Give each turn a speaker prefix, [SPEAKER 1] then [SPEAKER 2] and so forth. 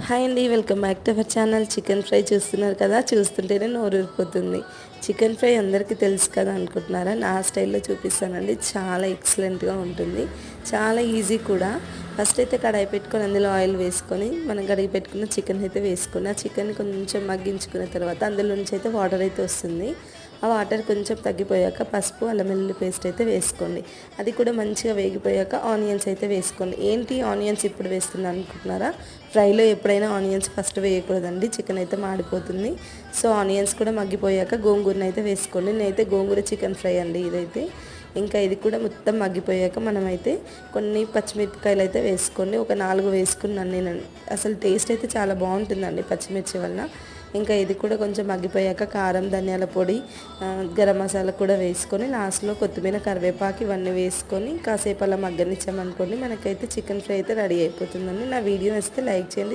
[SPEAKER 1] Hi అండి, welcome back to our channel. Chicken fry చూస్తున్నారు కదా, చూస్తుంటేనే నోరూరిపోతుంది. చికెన్ ఫ్రై అందరికీ తెలుసు కదా అనుకుంటున్నారా? నా స్టైల్లో చూపిస్తానండి. చాలా ఎక్సలెంట్గా ఉంటుంది, చాలా ఈజీ కూడా. ఫస్ట్ అయితే కడాయి పెట్టుకొని అందులో ఆయిల్ వేసుకొని మనం కడిగి పెట్టుకున్న చికెన్ అయితే వేసుకొని ఆ చికెన్ కొంచెం మగ్గించుకున్న తర్వాత అందులో నుంచి అయితే వాటర్ అయితే వస్తుంది. ఆ వాటర్ కొంచెం తగ్గిపోయాక పసుపు అల్లం వెల్లుల్లి పేస్ట్ అయితే వేసుకోండి. అది కూడా మంచిగా వేగిపోయాక ఆనియన్స్ అయితే వేసుకోండి. ఏంటి ఆనియన్స్ ఇప్పుడు వేస్తున్నాను అనుకుంటున్నారా? ఫ్రైలో ఎప్పుడైనా ఆనియన్స్ ఫస్ట్ వేయకూడదండి, చికెన్ అయితే మాడిపోతుంది. సో ఆనియన్స్ కూడా మగ్గిపోయాక గోంగూరను అయితే వేసుకోండి. నేనైతే గోంగూర చికెన్ ఫ్రై అండి ఇదైతే. ఇంకా ఇది కూడా మొత్తం మగ్గిపోయాక మనమైతే కొన్ని పచ్చిమిరపకాయలు అయితే వేసుకోండి. ఒక 4 వేసుకున్నాను నేను. అసలు టేస్ట్ అయితే చాలా బాగుంటుందండి పచ్చిమిర్చి వలన. ఇంకా ఇది కూడా కొంచెం మగ్గిపోయాక కారం, ధనియాల పొడి, గరం మసాలా కూడా వేసుకొని లాస్ట్లో కొత్తిమీర, కరివేపాకు ఇవన్నీ వేసుకొని కాసేపు అలా మగ్గనిచ్చామనుకోండి, మనకైతే చికెన్ ఫ్రై అయితే రెడీ అయిపోతుందండి. నా వీడియో నచ్చితే లైక్ చేయండి.